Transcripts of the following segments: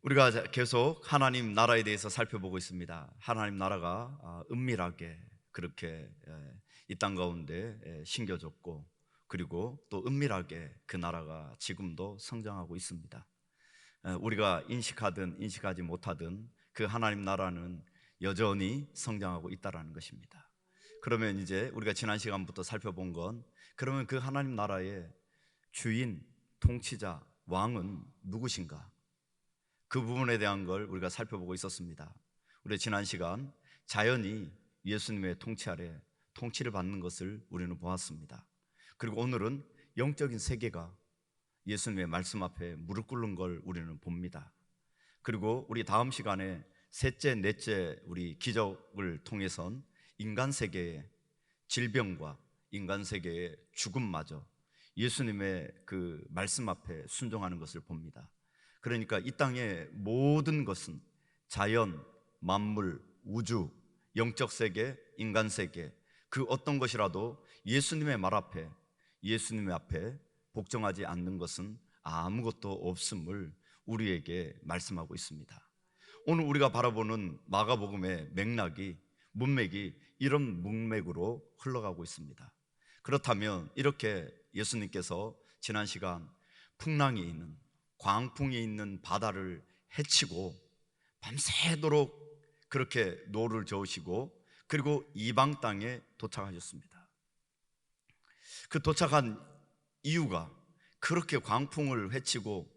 우리가 계속 하나님 나라에 대해서 살펴보고 있습니다. 하나님 나라가 은밀하게 그렇게 이 땅 가운데 심겨졌고, 그리고 또 은밀하게 그 나라가 지금도 성장하고 있습니다. 우리가 인식하든 인식하지 못하든 그 하나님 나라는 여전히 성장하고 있다는 것입니다. 그러면 이제 우리가 지난 시간부터 살펴본 건, 그러면 그 하나님 나라의 주인, 통치자, 왕은 누구신가? 그 부분에 대한 걸 우리가 살펴보고 있었습니다. 우리 지난 시간 자연이 예수님의 통치 아래 통치를 받는 것을 우리는 보았습니다. 그리고 오늘은 영적인 세계가 예수님의 말씀 앞에 무릎 꿇는 걸 우리는 봅니다. 그리고 우리 다음 시간에 셋째, 넷째 우리 기적을 통해선 인간 세계의 질병과 인간 세계의 죽음마저 예수님의 그 말씀 앞에 순종하는 것을 봅니다. 그러니까 이 땅의 모든 것은 자연, 만물, 우주, 영적 세계, 인간 세계, 그 어떤 것이라도 예수님의 말 앞에, 예수님의 앞에 복종하지 않는 것은 아무것도 없음을 우리에게 말씀하고 있습니다. 오늘 우리가 바라보는 마가복음의 맥락이, 문맥이 이런 문맥으로 흘러가고 있습니다. 그렇다면 이렇게 예수님께서 지난 시간 풍랑이 있는, 광풍이 있는 바다를 헤치고 밤새도록 그렇게 노를 저으시고, 그리고 이방 땅에 도착하셨습니다. 그 도착한 이유가, 그렇게 광풍을 헤치고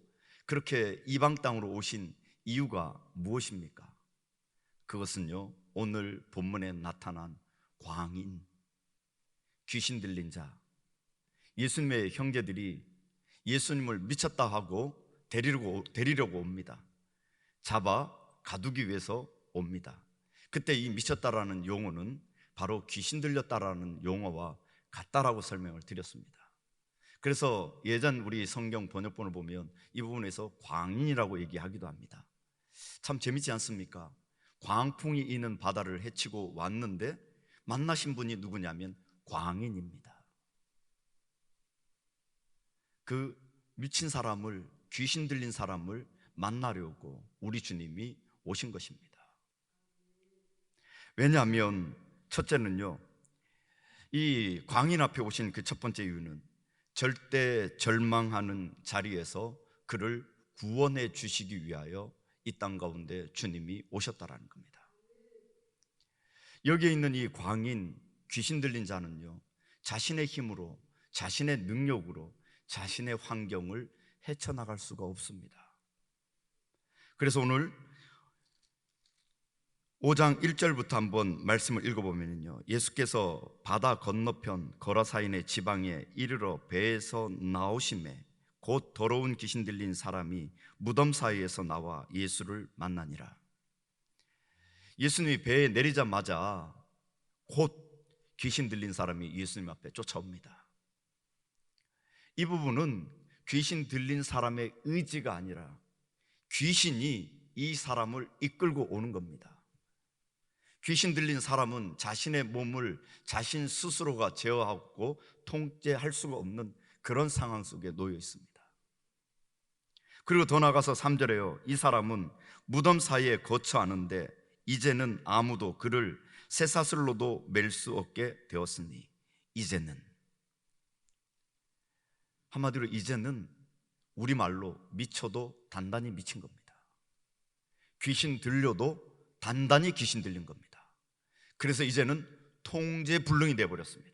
그렇게 이방 땅으로 오신 이유가 무엇입니까? 그것은요, 오늘 본문에 나타난 광인, 귀신 들린 자, 예수님의 형제들이 예수님을 미쳤다 하고 데리려고 옵니다. 잡아 가두기 위해서 옵니다. 그때 이 미쳤다라는 용어는 바로 귀신 들렸다라는 용어와 같다라고 설명을 드렸습니다. 그래서 예전 우리 성경 번역본을 보면 이 부분에서 광인이라고 얘기하기도 합니다. 참 재밌지 않습니까? 광풍이 있는 바다를 헤치고 왔는데 만나신 분이 누구냐면 광인입니다. 그 미친 사람을, 귀신 들린 사람을 만나려고 우리 주님이 오신 것입니다. 왜냐하면 첫째는요, 이 광인 앞에 오신 그 첫 번째 이유는 절대 절망하는 자리에서 그를 구원해 주시기 위하여 이 땅 가운데 주님이 오셨다라는 겁니다. 여기에 있는 이 광인, 귀신 들린 자는요, 자신의 힘으로, 자신의 능력으로 자신의 환경을 헤쳐나갈 수가 없습니다. 그래서 오늘 5장 1절부터 한번 말씀을 읽어보면요, 예수께서 바다 건너편 거라사인의 지방에 이르러 배에서 나오심에 곧 더러운 귀신 들린 사람이 무덤 사이에서 나와 예수를 만나니라. 예수님이 배에 내리자마자 곧 귀신 들린 사람이 예수님 앞에 쫓아옵니다. 이 부분은 귀신 들린 사람의 의지가 아니라 귀신이 이 사람을 이끌고 오는 겁니다. 귀신 들린 사람은 자신의 몸을 자신 스스로가 제어하고 통제할 수가 없는 그런 상황 속에 놓여 있습니다. 그리고 더 나아가서 3절에요, 이 사람은 무덤 사이에 거처하는데 이제는 아무도 그를 쇠사슬로도 맬 수 없게 되었으니, 이제는, 한마디로 이제는 우리말로 미쳐도 단단히 미친 겁니다. 귀신 들려도 단단히 귀신 들린 겁니다. 그래서 이제는 통제불능이 되어버렸습니다.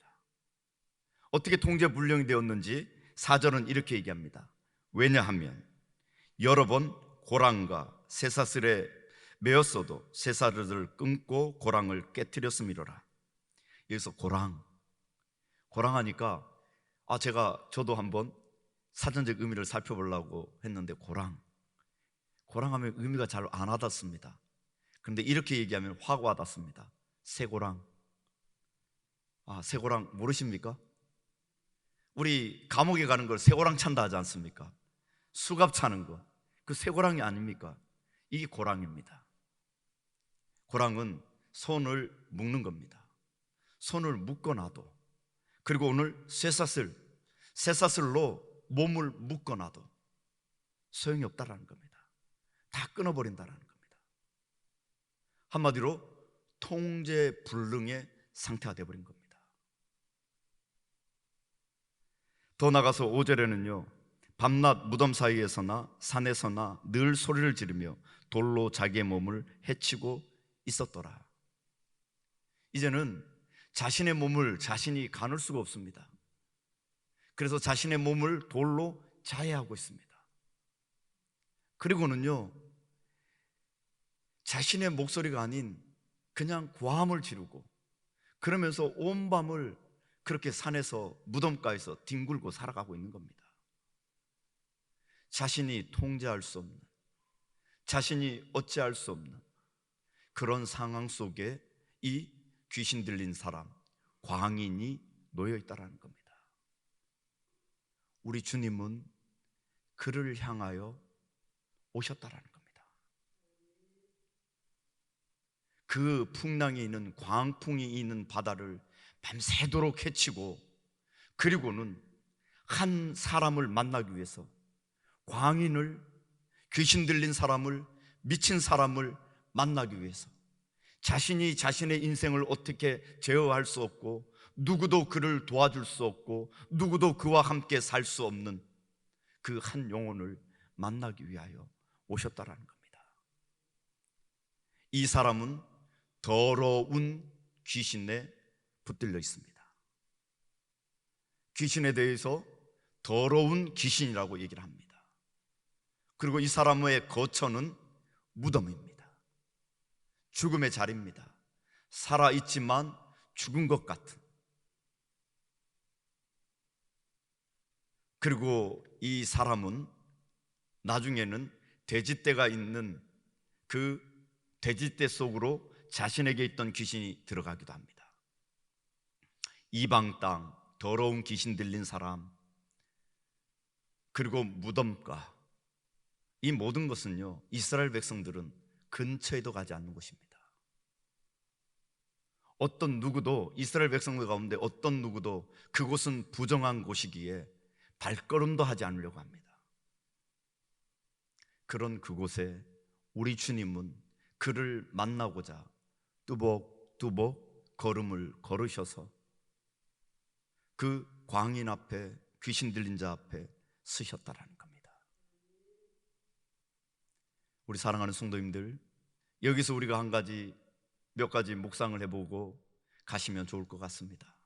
어떻게 통제불능이 되었는지 4절은 이렇게 얘기합니다. 왜냐하면 여러 번 고랑과 쇠사슬에 매었어도 쇠사슬을 끊고 고랑을 깨트렸음이로라. 여기서 고랑 하니까 저도 한번 사전적 의미를 살펴보려고 했는데 고랑하면 의미가 잘 안 와닿습니다. 그런데 이렇게 얘기하면 확 와닿습니다. 쇠고랑. 쇠고랑 모르십니까? 우리 감옥에 가는 걸 쇠고랑 찬다 하지 않습니까? 수갑 차는 거, 그 쇠고랑이 아닙니까? 이게 고랑입니다. 고랑은 손을 묶는 겁니다. 손을 묶어놔도, 그리고 오늘 쇠사슬로 몸을 묶어놔도 소용이 없다라는 겁니다. 다 끊어버린다라는 겁니다. 한마디로 통제불능의 상태가 되어버린 겁니다. 더 나가서 5절에는요, 밤낮 무덤 사이에서나 산에서나 늘 소리를 지르며 돌로 자기의 몸을 해치고 있었더라. 이제는 자신의 몸을 자신이 가눌 수가 없습니다. 그래서 자신의 몸을 돌로 자해하고 있습니다. 그리고는요, 자신의 목소리가 아닌 그냥 고함을 지르고, 그러면서 온 밤을 그렇게 산에서 무덤가에서 뒹굴고 살아가고 있는 겁니다. 자신이 통제할 수 없는, 자신이 어찌할 수 없는 그런 상황 속에 이 귀신 들린 사람, 광인이 놓여 있다라는 겁니다. 우리 주님은 그를 향하여 오셨다라는 겁니다. 그 풍랑이 있는, 광풍이 있는 바다를 밤새도록 헤치고, 그리고는 한 사람을 만나기 위해서 광인을, 귀신 들린 사람을, 미친 사람을 만나기 위해서 자신이 자신의 인생을 어떻게 제어할 수 없고, 누구도 그를 도와줄 수 없고, 누구도 그와 함께 살 수 없는 그 한 영혼을 만나기 위하여 오셨다라는 겁니다. 이 사람은 더러운 귀신에 붙들려 있습니다. 귀신에 대해서 더러운 귀신이라고 얘기를 합니다. 그리고 이 사람의 거처는 무덤입니다. 죽음의 자리입니다. 살아있지만 죽은 것 같은. 그리고 이 사람은 나중에는 돼지떼가 있는 그 돼지떼 속으로 자신에게 있던 귀신이 들어가기도 합니다. 이방 땅, 더러운 귀신 들린 사람, 그리고 무덤가, 이 모든 것은요, 이스라엘 백성들은 근처에도 가지 않는 곳입니다. 어떤 누구도, 이스라엘 백성들 가운데 어떤 누구도 그곳은 부정한 곳이기에 발걸음도 하지 않으려고 합니다. 그런 그곳에 우리 주님은 그를 만나고자 뚜벅뚜벅 걸음을 걸으셔서 그 광인 앞에, 귀신 들린 자 앞에 서셨다라는 겁니다. 우리 사랑하는 성도님들, 여기서 우리가 몇 가지 묵상을 해보고 가시면 좋을 것 같습니다.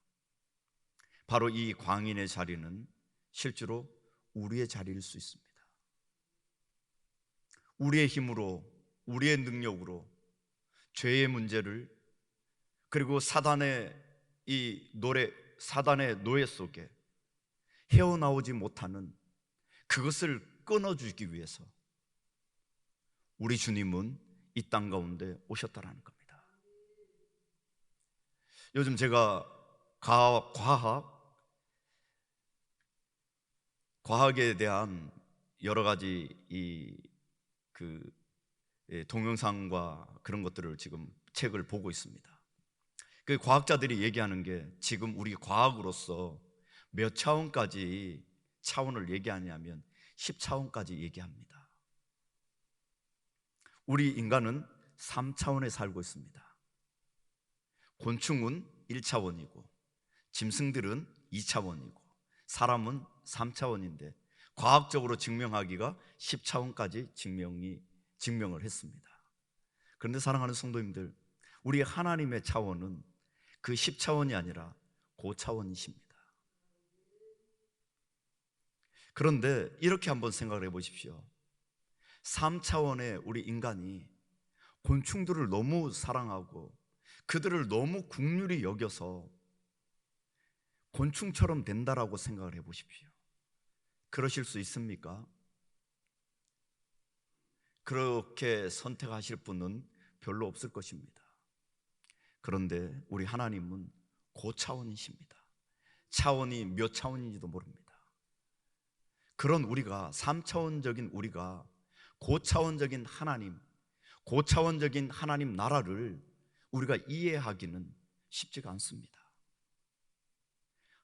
바로 이 광인의 자리는 실제로 우리의 자리일 수 있습니다. 우리의 힘으로, 우리의 능력으로 죄의 문제를, 그리고 사단의 노예 속에 헤어나오지 못하는 그것을 끊어주기 위해서 우리 주님은 이 땅 가운데 오셨다라는 겁니다. 요즘 제가 과학에 대한 여러 가지 동영상과 그런 것들을 지금 책을 보고 있습니다. 그 과학자들이 얘기하는 게, 지금 우리 과학으로서 몇 차원까지 차원을 얘기하냐면 10차원까지 얘기합니다. 우리 인간은 3차원에 살고 있습니다. 곤충은 1차원이고 짐승들은 2차원이고 사람은 3차원인데 과학적으로 증명하기가 10차원까지 증명을 했습니다. 그런데 사랑하는 성도님들, 우리 하나님의 차원은 그 10차원이 아니라 고차원이십니다. 그런데 이렇게 한번 생각을 해보십시오. 3차원의 우리 인간이 곤충들을 너무 사랑하고 그들을 너무 긍휼히 여겨서 곤충처럼 된다라고 생각을 해보십시오. 그러실 수 있습니까? 그렇게 선택하실 분은 별로 없을 것입니다. 그런데 우리 하나님은 고차원이십니다. 차원이 몇 차원인지도 모릅니다. 그런 우리가, 3차원적인 우리가 고차원적인 하나님 나라를 우리가 이해하기는 쉽지가 않습니다.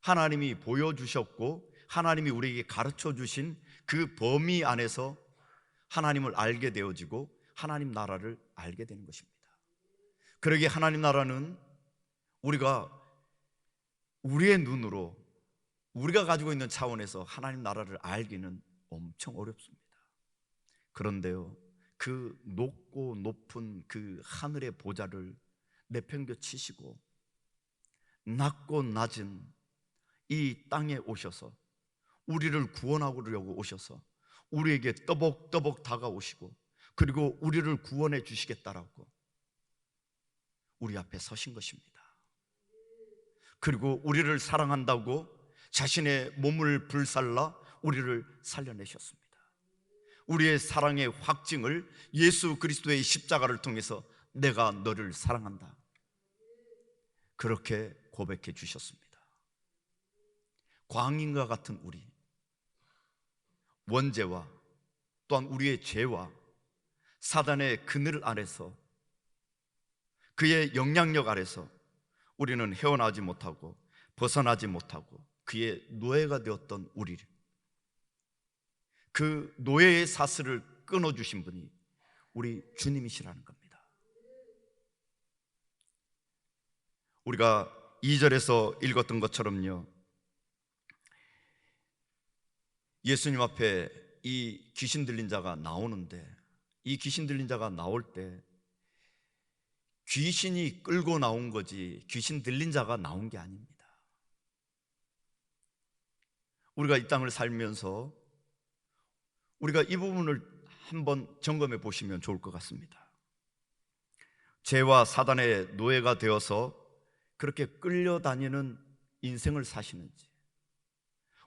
하나님이 보여주셨고 하나님이 우리에게 가르쳐 주신 그 범위 안에서 하나님을 알게 되어지고 하나님 나라를 알게 되는 것입니다. 그러기에 하나님 나라는 우리가 우리의 눈으로 우리가 가지고 있는 차원에서 하나님 나라를 알기는 엄청 어렵습니다. 그런데요, 그 높고 높은 그 하늘의 보좌를 내팽겨치시고 낮고 낮은 이 땅에 오셔서 우리를 구원하려고 오셔서 우리에게 떠벅떠벅 다가오시고 그리고 우리를 구원해 주시겠다라고 우리 앞에 서신 것입니다. 그리고 우리를 사랑한다고 자신의 몸을 불살라 우리를 살려내셨습니다. 우리의 사랑의 확증을 예수 그리스도의 십자가를 통해서 내가 너를 사랑한다, 그렇게 고백해 주셨습니다. 광인과 같은 우리, 원죄와 또한 우리의 죄와 사단의 그늘 아래서, 그의 영향력 아래서 우리는 헤어나지 못하고 벗어나지 못하고 그의 노예가 되었던 우리를, 그 노예의 사슬을 끊어주신 분이 우리 주님이시라는 겁니다. 우리가 2절에서 읽었던 것처럼요, 예수님 앞에 이 귀신 들린 자가 나오는데, 이 귀신 들린 자가 나올 때 귀신이 끌고 나온 거지 귀신 들린 자가 나온 게 아닙니다. 우리가 이 땅을 살면서 우리가 이 부분을 한번 점검해 보시면 좋을 것 같습니다. 죄와 사단의 노예가 되어서 그렇게 끌려다니는 인생을 사시는지,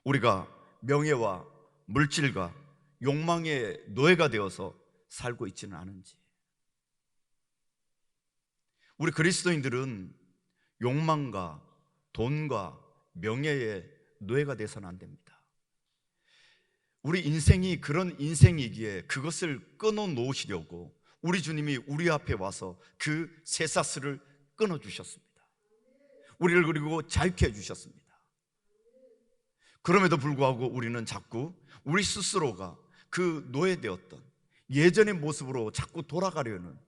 우리가 명예와 물질과 욕망의 노예가 되어서 살고 있지는 않은지. 우리 그리스도인들은 욕망과 돈과 명예의 노예가 돼서는 안 됩니다. 우리 인생이 그런 인생이기에 그것을 끊어놓으시려고 우리 주님이 우리 앞에 와서 그 쇠사슬을 끊어주셨습니다. 우리를 그리고 자유케 해주셨습니다. 그럼에도 불구하고 우리는 자꾸 우리 스스로가 그 노예되었던 예전의 모습으로 자꾸 돌아가려는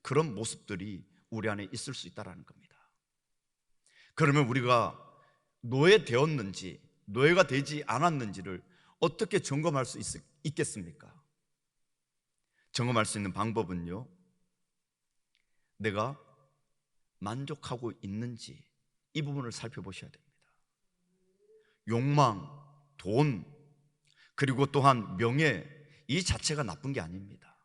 그런 모습들이 우리 안에 있을 수 있다는 겁니다. 그러면 우리가 노예되었는지 노예가 되지 않았는지를 어떻게 점검할 수 있겠습니까? 점검할 수 있는 방법은요, 내가 만족하고 있는지 이 부분을 살펴보셔야 됩니다. 욕망, 돈, 그리고 또한 명예, 이 자체가 나쁜 게 아닙니다.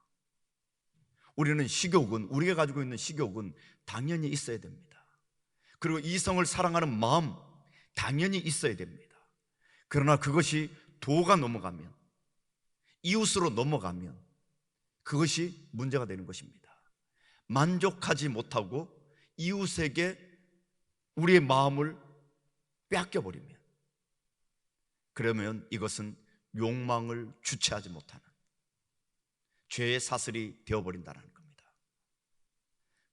우리는 식욕은, 우리가 가지고 있는 식욕은 당연히 있어야 됩니다. 그리고 이성을 사랑하는 마음 당연히 있어야 됩니다. 그러나 그것이 도가 넘어가면, 이웃으로 넘어가면 그것이 문제가 되는 것입니다. 만족하지 못하고 이웃에게 우리의 마음을 뺏겨버리면, 그러면 이것은 욕망을 주체하지 못하는 죄의 사슬이 되어버린다는 겁니다.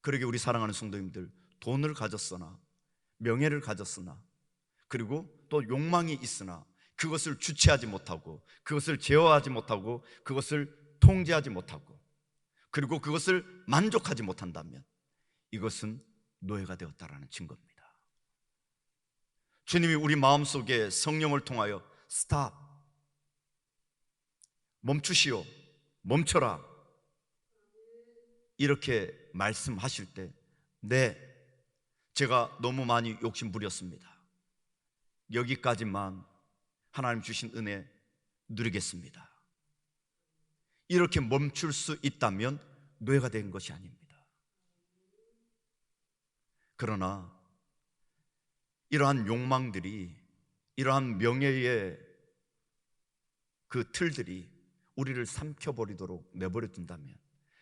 그러게 우리 사랑하는 성도님들, 돈을 가졌으나 명예를 가졌으나 그리고 또 욕망이 있으나 그것을 주체하지 못하고 그것을 제어하지 못하고 그것을 통제하지 못하고 그리고 그것을 만족하지 못한다면 이것은 노예가 되었다라는 증거입니다. 주님이 우리 마음속에 성령을 통하여 스탑, 멈추시오, 멈춰라, 이렇게 말씀하실 때, 네, 제가 너무 많이 욕심 부렸습니다. 여기까지만 하나님 주신 은혜 누리겠습니다. 이렇게 멈출 수 있다면 노예가 된 것이 아닙니다. 그러나 이러한 욕망들이, 이러한 명예의 그 틀들이 우리를 삼켜버리도록 내버려 둔다면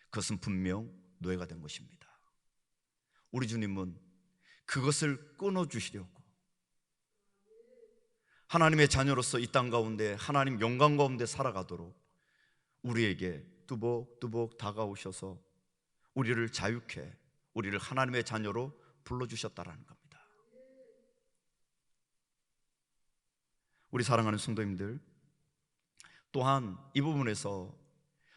그것은 분명 노예가 된 것입니다. 우리 주님은 그것을 끊어주시려고 하나님의 자녀로서 이 땅 가운데 하나님 영광 가운데 살아가도록 우리에게 뚜벅뚜벅 다가오셔서 우리를 자유케, 우리를 하나님의 자녀로 불러주셨다라는 겁니다. 우리 사랑하는 성도님들, 또한 이 부분에서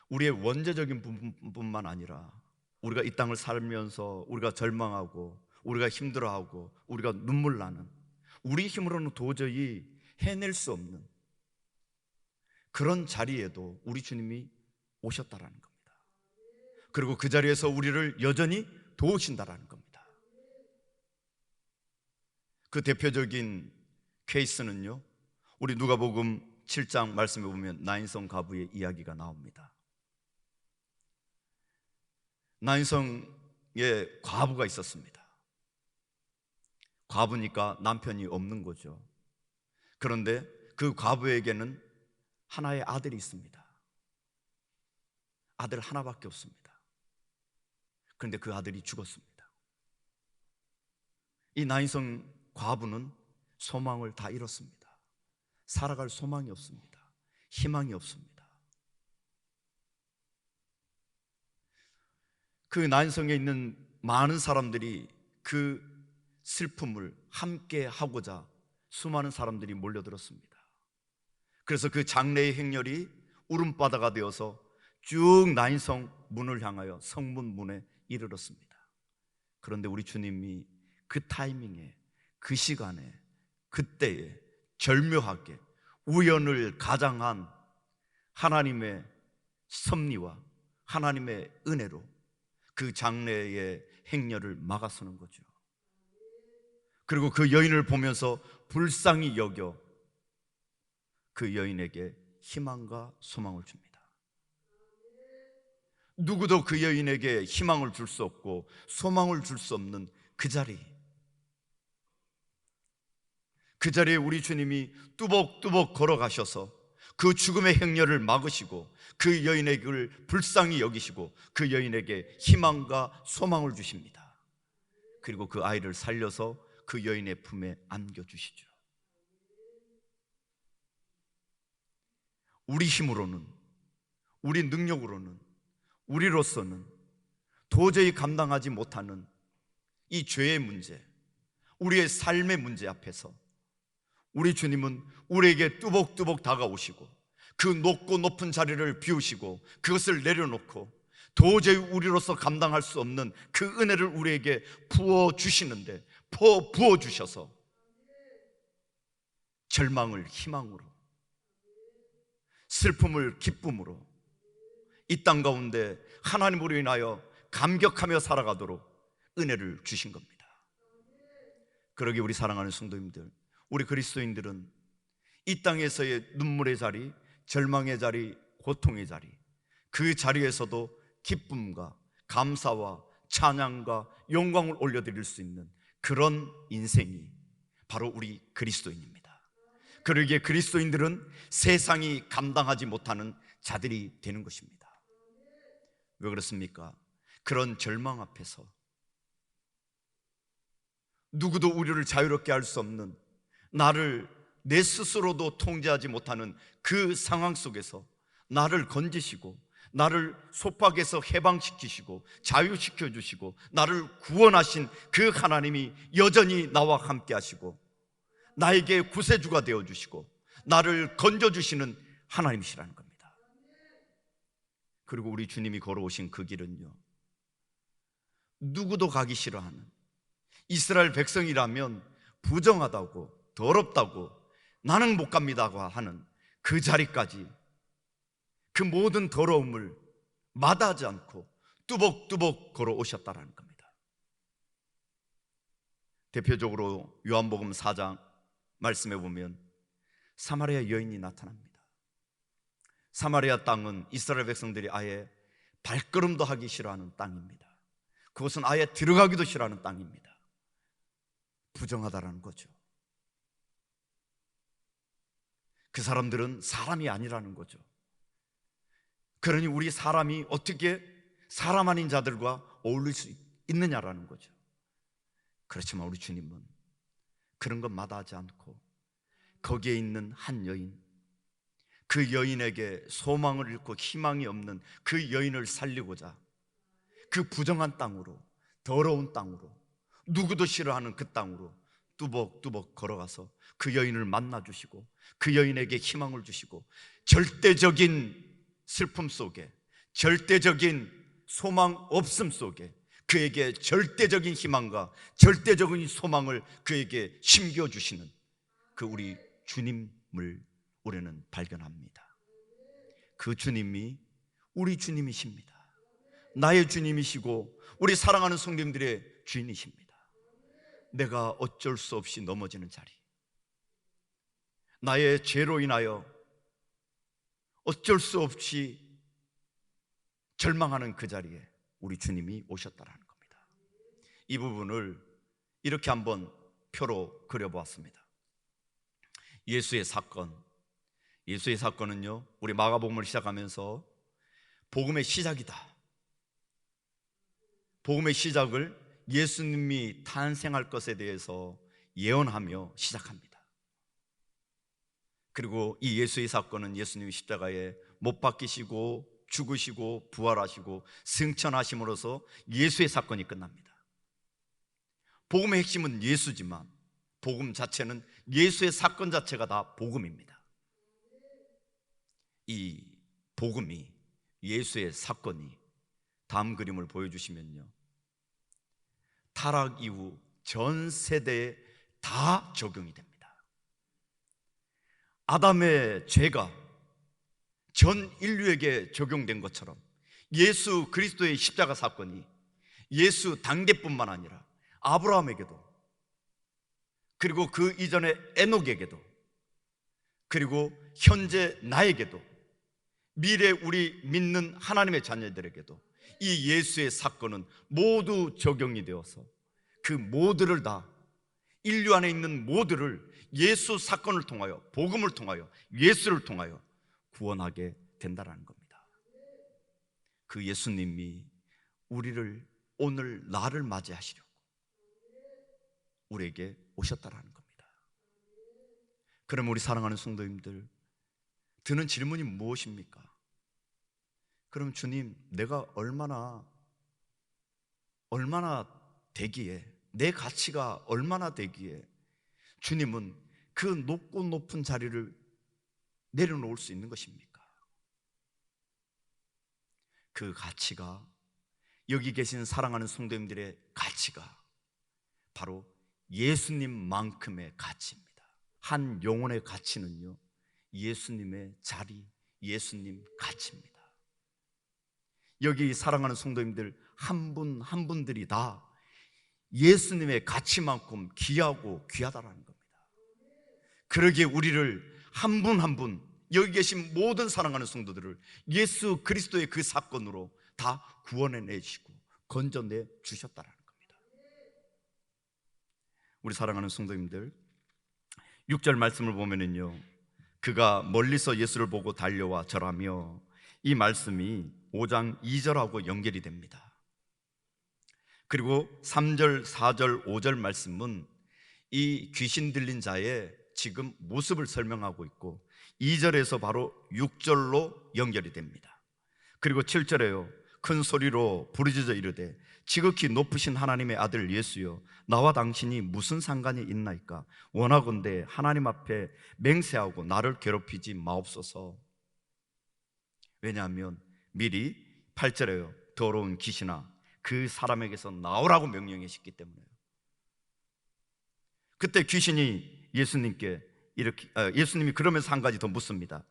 우리의 원죄적인 부분뿐만 아니라 우리가 이 땅을 살면서 우리가 절망하고 우리가 힘들어하고 우리가 눈물 나는, 우리 힘으로는 도저히 해낼 수 없는 그런 자리에도 우리 주님이 오셨다라는 겁니다. 그리고 그 자리에서 우리를 여전히 도우신다라는 겁니다. 그 대표적인 케이스는요, 우리 누가복음 7장 말씀해 보면 나인성 과부의 이야기가 나옵니다. 나인성에 과부가 있었습니다. 과부니까 남편이 없는 거죠. 그런데 그 과부에게는 하나의 아들이 있습니다. 아들 하나밖에 없습니다. 그런데 그 아들이 죽었습니다. 이 나인성 과부는 소망을 다 잃었습니다. 살아갈 소망이 없습니다. 희망이 없습니다. 그 나인성에 있는 많은 사람들이 그 슬픔을 함께 하고자 수많은 사람들이 몰려들었습니다. 그래서 그 장례의 행렬이 울음바다가 되어서 쭉 나인성 문을 향하여 성문 문에 이르렀습니다. 그런데 우리 주님이 그 타이밍에, 그 시간에, 그때에 절묘하게 우연을 가장한 하나님의 섭리와 하나님의 은혜로 그 장례의 행렬을 막아서는 거죠. 그리고 그 여인을 보면서 불쌍히 여겨 그 여인에게 희망과 소망을 줍니다. 누구도 그 여인에게 희망을 줄 수 없고 소망을 줄 수 없는 그 자리에 우리 주님이 뚜벅뚜벅 걸어가셔서 그 죽음의 행렬을 막으시고 그 여인에게 불쌍히 여기시고 그 여인에게 희망과 소망을 주십니다. 그리고 그 아이를 살려서 그 여인의 품에 안겨주시죠. 우리 힘으로는, 우리 능력으로는, 우리로서는 도저히 감당하지 못하는 이 죄의 문제, 우리의 삶의 문제 앞에서 우리 주님은 우리에게 뚜벅뚜벅 다가오시고 그 높고 높은 자리를 비우시고 그것을 내려놓고 도저히 우리로서 감당할 수 없는 그 은혜를 우리에게 부어주시는데, 부어주셔서 절망을 희망으로, 슬픔을 기쁨으로 이 땅 가운데 하나님으로 인하여 감격하며 살아가도록 은혜를 주신 겁니다. 그러기에 우리 사랑하는 성도님들, 우리 그리스도인들은 이 땅에서의 눈물의 자리, 절망의 자리, 고통의 자리, 그 자리에서도 기쁨과 감사와 찬양과 영광을 올려드릴 수 있는 그런 인생이 바로 우리 그리스도인입니다. 그러기에 그리스도인들은 세상이 감당하지 못하는 자들이 되는 것입니다. 왜 그렇습니까? 그런 절망 앞에서 누구도 우리를 자유롭게 할 수 없는, 나를 내 스스로도 통제하지 못하는 그 상황 속에서 나를 건지시고 나를 속박에서 해방시키시고 자유시켜 주시고 나를 구원하신 그 하나님이 여전히 나와 함께 하시고 나에게 구세주가 되어 주시고 나를 건져 주시는 하나님이시라는 겁니다. 그리고 우리 주님이 걸어오신 그 길은요, 누구도 가기 싫어하는, 이스라엘 백성이라면 부정하다고 더럽다고 나는 못 갑니다고 하는 그 자리까지 그 모든 더러움을 마다하지 않고 뚜벅뚜벅 걸어오셨다라는 겁니다. 대표적으로 요한복음 4장 말씀해 보면 사마리아 여인이 나타납니다. 사마리아 땅은 이스라엘 백성들이 아예 발걸음도 하기 싫어하는 땅입니다. 그것은 아예 들어가기도 싫어하는 땅입니다. 부정하다라는 거죠. 그 사람들은 사람이 아니라는 거죠. 그러니 우리 사람이 어떻게 사람 아닌 자들과 어울릴 수 있느냐라는 거죠. 그렇지만 우리 주님은 그런 것 마다하지 않고 거기에 있는 한 여인, 그 여인에게 소망을 잃고 희망이 없는 그 여인을 살리고자 그 부정한 땅으로, 더러운 땅으로, 누구도 싫어하는 그 땅으로 뚜벅뚜벅 걸어가서 그 여인을 만나주시고 그 여인에게 희망을 주시고 절대적인 슬픔 속에, 절대적인 소망 없음 속에 그에게 절대적인 희망과 절대적인 소망을 그에게 심겨주시는 그 우리 주님을 우리는 발견합니다. 그 주님이 우리 주님이십니다. 나의 주님이시고 우리 사랑하는 성도님들의 주인이십니다. 내가 어쩔 수 없이 넘어지는 자리, 나의 죄로 인하여 어쩔 수 없이 절망하는 그 자리에 우리 주님이 오셨다라는 겁니다. 이 부분을 이렇게 한번 표로 그려보았습니다. 예수의 사건은요, 우리 마가복음을 시작하면서 복음의 시작이다, 복음의 시작을 예수님이 탄생할 것에 대해서 예언하며 시작합니다. 그리고 이 예수의 사건은 예수님이 십자가에 못 박히시고 죽으시고 부활하시고 승천하심으로써 예수의 사건이 끝납니다. 복음의 핵심은 예수지만 복음 자체는 예수의 사건 자체가 다 복음입니다. 이 복음이, 예수의 사건이 다음 그림을 보여주시면요, 타락 이후 전 세대에 다 적용이 됩니다. 아담의 죄가 전 인류에게 적용된 것처럼 예수 그리스도의 십자가 사건이 예수 당대뿐만 아니라 아브라함에게도, 그리고 그 이전에 에녹에게도, 그리고 현재 나에게도, 미래 우리 믿는 하나님의 자녀들에게도 이 예수의 사건은 모두 적용이 되어서 그 모두를 다, 인류 안에 있는 모두를 예수 사건을 통하여, 복음을 통하여, 예수를 통하여 구원하게 된다라는 겁니다. 그 예수님이 우리를, 오늘 나를 맞이하시려고 우리에게 오셨다라는 겁니다. 그럼 우리 사랑하는 성도님들, 드는 질문이 무엇입니까? 그럼 주님, 내가 얼마나 되기에, 내 가치가 얼마나 되기에 주님은 그 높고 높은 자리를 내려놓을 수 있는 것입니까? 그 가치가, 여기 계신 사랑하는 성도님들의 가치가 바로 예수님만큼의 가치입니다. 한 영혼의 가치는요, 예수님의 자리, 예수님 가치입니다. 여기 사랑하는 성도님들 한 분 한 분들이 다 예수님의 가치만큼 귀하고 귀하다라는 겁니다. 그러기에 우리를 한 분 한 분, 여기 계신 모든 사랑하는 성도들을 예수 그리스도의 그 사건으로 다 구원해내시고 건져내 주셨다라는 겁니다. 우리 사랑하는 성도님들, 6절 말씀을 보면은요, 그가 멀리서 예수를 보고 달려와 절하며, 이 말씀이 5장 2절하고 연결이 됩니다. 그리고 3절, 4절, 5절 말씀은 이 귀신 들린 자의 지금 모습을 설명하고 있고 2절에서 바로 6절로 연결이 됩니다. 그리고 7절에요, 큰 소리로 부르짖어 이르되 지극히 높으신 하나님의 아들 예수여, 나와 당신이 무슨 상관이 있나이까? 원하건대 하나님 앞에 맹세하고 나를 괴롭히지 마옵소서. 왜냐하면 미리 8절에요, 더러운 귀신아, 그 사람에게서 나오라고 명령했기 때문에요. 그때 귀신이 예수님께 이렇게, 예수님이 그러면서 한 가지 더 묻습니다.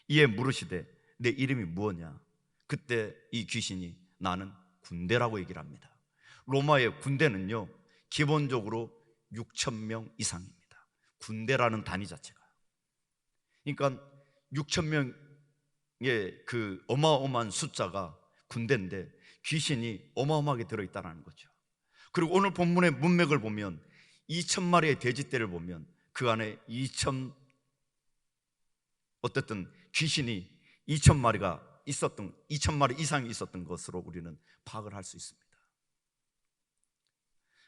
이에 물으시되 내 이름이 무엇냐? 그때 이 귀신이 나는 군대라고 얘기를 합니다. 로마의 군대는요, 기본적으로 6,000명 이상입니다. 군대라는 단위 자체가. 그러니까 6,000명의 그 어마어마한 숫자가 군대인데 귀신이 어마어마하게 들어있다는 거죠. 그리고 오늘 본문의 문맥을 보면 2,000마리의 돼지떼를 보면 그 안에 어쨌든 귀신이 2,000마리 이상이 있었던 것으로 우리는 파악을 할 수 있습니다.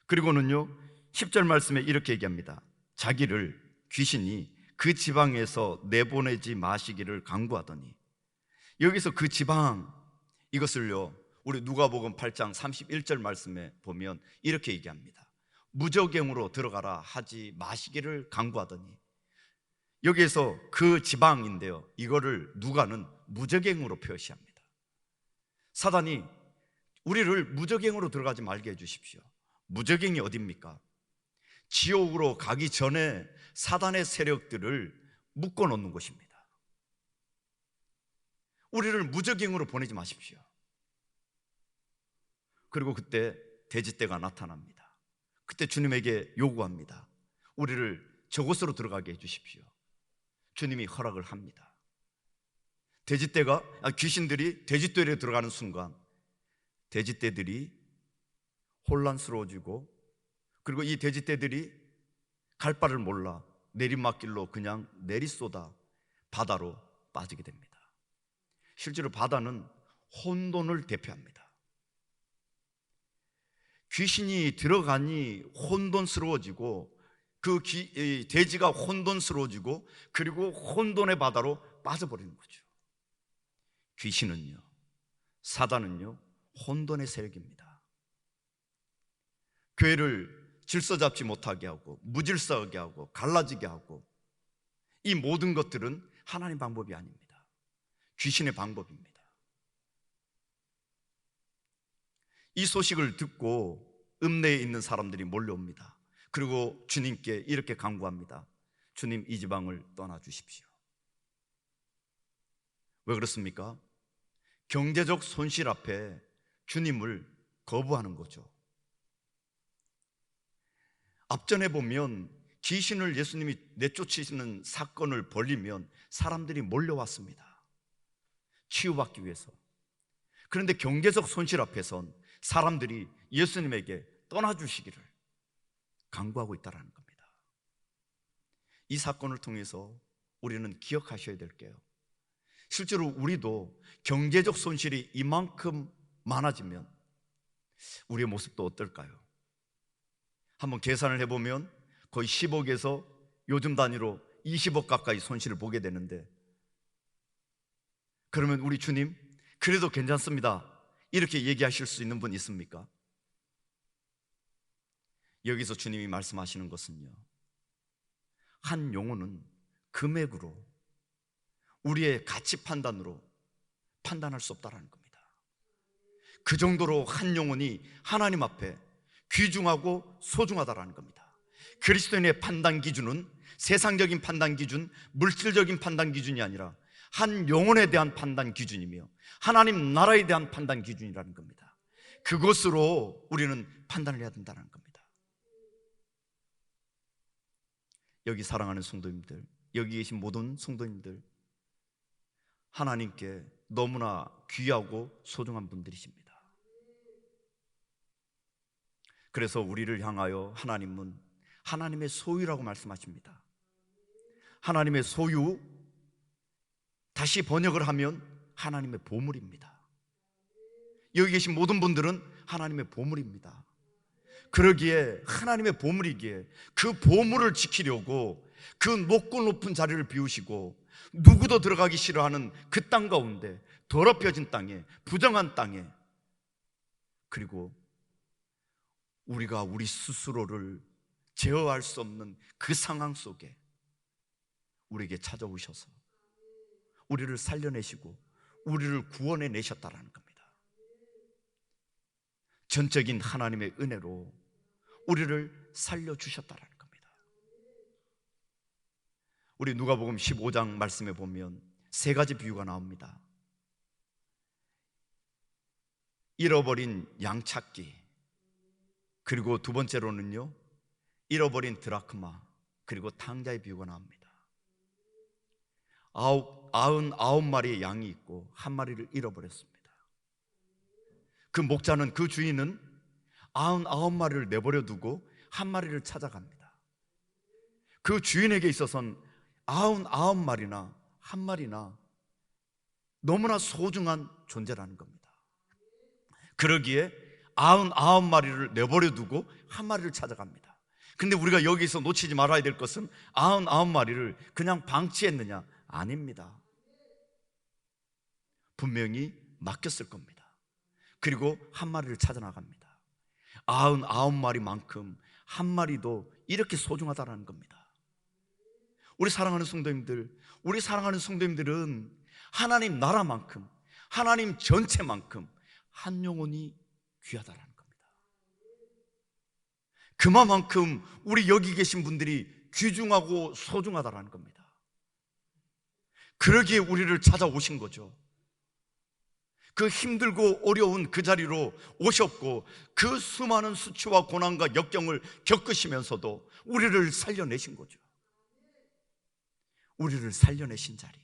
그리고는요, 10절 말씀에 이렇게 얘기합니다. 자기를, 귀신이 그 지방에서 내보내지 마시기를 강구하더니, 여기서 그 지방, 이것을요 우리 누가복음 8장 31절 말씀에 보면 이렇게 얘기합니다. 무저갱으로 들어가라 하지 마시기를 강구하더니, 여기에서 그 지방인데요, 이거를 누가는 무저갱으로 표시합니다. 사단이 우리를 무적행으로 들어가지 말게 해주십시오. 무적행이 어디입니까? 지옥으로 가기 전에 사단의 세력들을 묶어 놓는 곳입니다. 우리를 무적행으로 보내지 마십시오. 그리고 그때 돼지떼가 나타납니다. 그때 주님에게 요구합니다. 우리를 저곳으로 들어가게 해주십시오. 주님이 허락을 합니다. 귀신들이 돼지떼에 들어가는 순간 돼지떼들이 혼란스러워지고, 그리고 이 돼지떼들이 갈 바를 몰라 내리막길로 그냥 내리쏟아 바다로 빠지게 됩니다. 실제로 바다는 혼돈을 대표합니다. 귀신이 들어가니 혼돈스러워지고, 돼지가 혼돈스러워지고, 그리고 혼돈의 바다로 빠져버리는 거죠. 귀신은요, 사단은요, 혼돈의 세력입니다. 교회를 질서 잡지 못하게 하고, 무질서하게 하고, 갈라지게 하고, 이 모든 것들은 하나님 방법이 아닙니다. 귀신의 방법입니다. 이 소식을 듣고 읍내에 있는 사람들이 몰려옵니다. 그리고 주님께 이렇게 간구합니다. 주님, 이 지방을 떠나 주십시오. 왜 그렇습니까? 경제적 손실 앞에 주님을 거부하는 거죠. 앞전에 보면 귀신을 예수님이 내쫓으시는 사건을 벌리면 사람들이 몰려왔습니다. 치유받기 위해서. 그런데 경제적 손실 앞에선 사람들이 예수님에게 떠나주시기를 간구하고 있다는 겁니다. 이 사건을 통해서 우리는 기억하셔야 될 게요, 실제로 우리도 경제적 손실이 이만큼 많아지면 우리의 모습도 어떨까요? 한번 계산을 해보면 거의 10억에서 요즘 단위로 20억 가까이 손실을 보게 되는데, 그러면 우리 주님 그래도 괜찮습니다 이렇게 얘기하실 수 있는 분 있습니까? 여기서 주님이 말씀하시는 것은요, 한 영혼은 금액으로, 우리의 가치 판단으로 판단할 수 없다는 겁니다. 그 정도로 한 영혼이 하나님 앞에 귀중하고 소중하다는 겁니다. 그리스도인의 판단 기준은 세상적인 판단 기준, 물질적인 판단 기준이 아니라 한 영혼에 대한 판단 기준이며 하나님 나라에 대한 판단 기준이라는 겁니다. 그것으로 우리는 판단을 해야 된다는 겁니다. 여기 사랑하는 성도님들, 여기 계신 모든 성도님들, 하나님께 너무나 귀하고 소중한 분들이십니다. 그래서 우리를 향하여 하나님은 하나님의 소유라고 말씀하십니다. 하나님의 소유, 다시 번역을 하면 하나님의 보물입니다. 여기 계신 모든 분들은 하나님의 보물입니다. 그러기에 하나님의 보물이기에 그 보물을 지키려고 그 높고 높은 자리를 비우시고 누구도 들어가기 싫어하는 그 땅 가운데, 더럽혀진 땅에, 부정한 땅에, 그리고 우리가 우리 스스로를 제어할 수 없는 그 상황 속에 우리에게 찾아오셔서 우리를 살려내시고 우리를 구원해 내셨다라는 겁니다. 전적인 하나님의 은혜로 우리를 살려주셨다라는 겁니다. 우리 누가복음 15장 말씀에 보면 세 가지 비유가 나옵니다. 잃어버린 양 찾기, 그리고 두 번째로는요, 잃어버린 드라크마, 그리고 탕자의 비유가 나옵니다. 99마리의 양이 있고 한 마리를 잃어버렸습니다. 그 목자는, 그 주인은 99마리를 내버려 두고 한 마리를 찾아갑니다. 그 주인에게 있어서는 99마리나 한 마리나 너무나 소중한 존재라는 겁니다. 그러기에 99마리를 내버려 두고 한 마리를 찾아갑니다. 근데 우리가 여기서 놓치지 말아야 될 것은 99마리를 그냥 방치했느냐? 아닙니다. 분명히 맡겼을 겁니다. 그리고 한 마리를 찾아 나갑니다. 99마리만큼 한 마리도 이렇게 소중하다는 겁니다. 우리 사랑하는 성도님들은 하나님 나라만큼, 하나님 전체만큼, 한 영혼이 귀하다라는 겁니다. 그만큼 우리 여기 계신 분들이 귀중하고 소중하다라는 겁니다. 그러기에 우리를 찾아오신 거죠. 그 힘들고 어려운 그 자리로 오셨고, 그 수많은 수치와 고난과 역경을 겪으시면서도 우리를 살려내신 거죠. 우리를 살려내신 자리,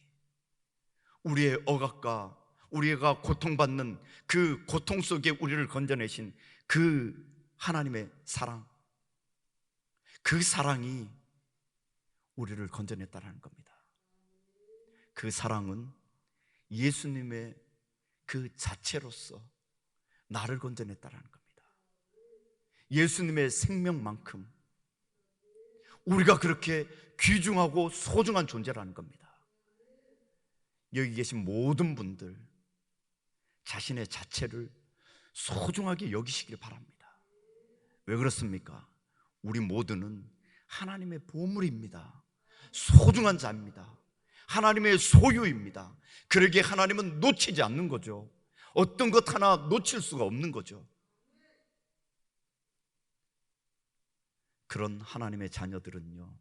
우리의 억압과 우리가 고통받는 그 고통 속에 우리를 건져내신 그 하나님의 사랑, 그 사랑이 우리를 건져냈다는 겁니다. 그 사랑은 예수님의 그 자체로서 나를 건져냈다는 겁니다. 예수님의 생명만큼 우리가 그렇게 귀중하고 소중한 존재라는 겁니다. 여기 계신 모든 분들 자신의 자체를 소중하게 여기시길 바랍니다. 왜 그렇습니까? 우리 모두는 하나님의 보물입니다. 소중한 자입니다. 하나님의 소유입니다. 그러기에 하나님은 놓치지 않는 거죠. 어떤 것 하나 놓칠 수가 없는 거죠. 그런 하나님의 자녀들은요,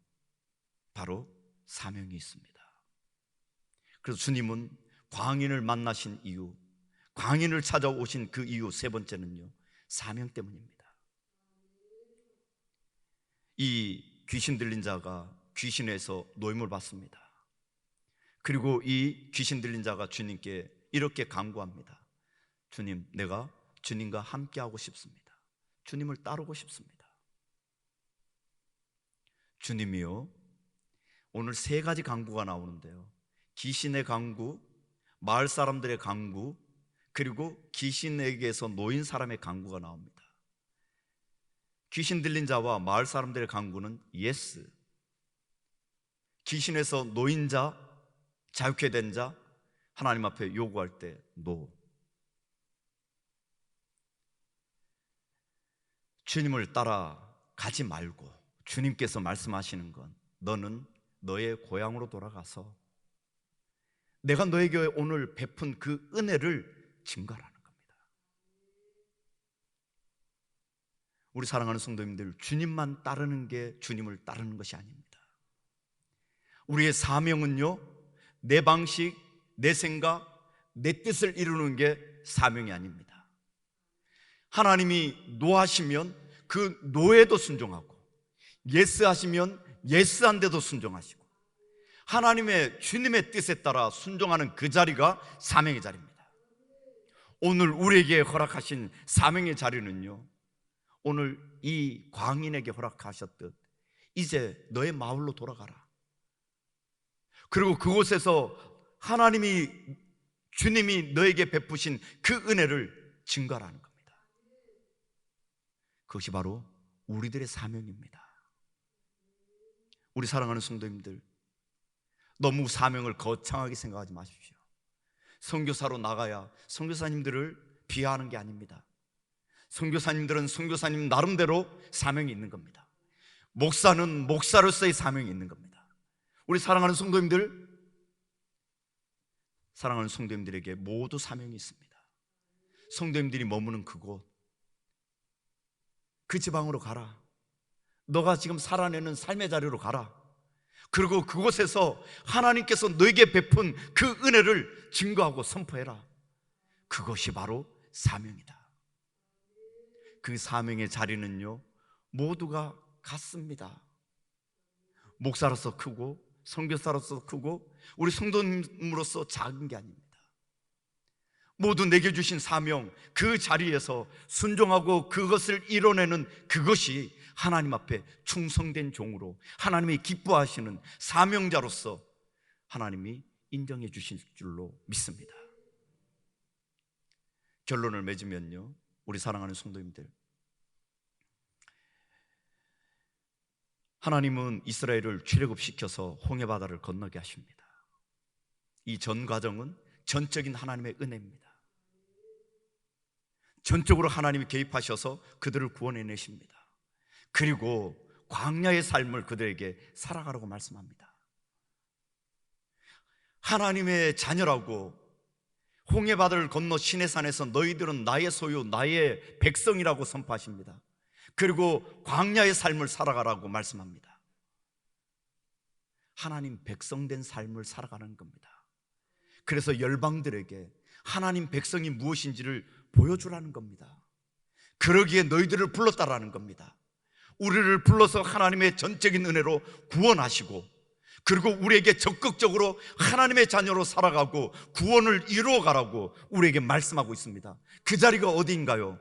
바로 사명이 있습니다. 그래서 주님은 광인을 만나신 이유, 광인을 찾아오신 그 이유 세 번째는요, 사명 때문입니다. 이 귀신 들린 자가 귀신에서 노임을 받습니다. 그리고 이 귀신 들린 자가 주님께 이렇게 간구합니다. 주님, 내가 주님과 함께하고 싶습니다. 주님을 따르고 싶습니다. 주님이요, 오늘 세 가지 간구가 나오는데요, 귀신의 간구, 마을 사람들의 간구, 그리고 귀신에게서 놓인 사람의 간구가 나옵니다. 귀신 들린 자와 마을 사람들의 간구는 예스, 귀신에서 놓인 자, 자유케 된 자, 하나님 앞에 요구할 때 노. 주님을 따라가지 말고 주님께서 말씀하시는 건, 너는 너의 고향으로 돌아가서 내가 너에게 오늘 베푼 그 은혜를 증거하라는 겁니다. 우리 사랑하는 성도님들, 주님만 따르는 게 주님을 따르는 것이 아닙니다. 우리의 사명은요, 내 방식, 내 생각, 내 뜻을 이루는 게 사명이 아닙니다. 하나님이 노하시면 그 노에도 순종하고, 예스 하시면 예스한 데도 순종하시고, 하나님의 주님의 뜻에 따라 순종하는 그 자리가 사명의 자리입니다. 오늘 우리에게 허락하신 사명의 자리는요, 오늘 이 광인에게 허락하셨듯 이제 너의 마을로 돌아가라. 그리고 그곳에서 하나님이, 주님이 너에게 베푸신 그 은혜를 증거하라는 겁니다. 그것이 바로 우리들의 사명입니다. 우리 사랑하는 성도님들, 너무 사명을 거창하게 생각하지 마십시오. 선교사로 나가야 선교사님들을 비하하는 게 아닙니다. 선교사님들은 선교사님 나름대로 사명이 있는 겁니다. 목사는 목사로서의 사명이 있는 겁니다. 우리 사랑하는 성도님들, 사랑하는 성도님들에게 모두 사명이 있습니다. 성도님들이 머무는 그곳, 그 지방으로 가라. 너가 지금 살아내는 삶의 자리로 가라. 그리고 그곳에서 하나님께서 너에게 베푼 그 은혜를 증거하고 선포해라. 그것이 바로 사명이다. 그 사명의 자리는요, 모두가 같습니다. 목사로서 크고, 선교사로서 크고, 우리 성도님으로서 작은 게 아닙니다. 모두 내게 주신 사명, 그 자리에서 순종하고 그것을 이뤄내는 그것이 하나님 앞에 충성된 종으로 하나님이 기뻐하시는 사명자로서 하나님이 인정해 주실 줄로 믿습니다. 결론을 맺으면요, 우리 사랑하는 성도님들, 하나님은 이스라엘을 출애굽시켜서 홍해바다를 건너게 하십니다. 이 전 과정은 전적인 하나님의 은혜입니다. 전적으로 하나님이 개입하셔서 그들을 구원해내십니다. 그리고 광야의 삶을 그들에게 살아가라고 말씀합니다. 하나님의 자녀라고 홍해바다를 건너 시내산에서 너희들은 나의 소유, 나의 백성이라고 선포하십니다. 그리고 광야의 삶을 살아가라고 말씀합니다. 하나님 백성된 삶을 살아가는 겁니다. 그래서 열방들에게 하나님 백성이 무엇인지를 보여주라는 겁니다. 그러기에 너희들을 불렀다라는 겁니다. 우리를 불러서 하나님의 전적인 은혜로 구원하시고, 그리고 우리에게 적극적으로 하나님의 자녀로 살아가고 구원을 이루어가라고 우리에게 말씀하고 있습니다. 그 자리가 어디인가요?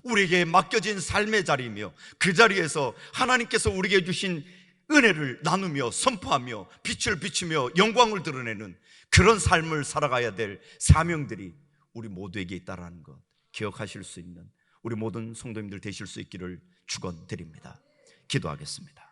우리에게 맡겨진 삶의 자리이며, 그 자리에서 하나님께서 우리에게 주신 은혜를 나누며 선포하며 빛을 비추며 영광을 드러내는 그런 삶을 살아가야 될 사명들이 우리 모두에게 있다는 것 기억하실 수 있는 우리 모든 성도님들 되실 수 있기를 축원드립니다. 기도하겠습니다.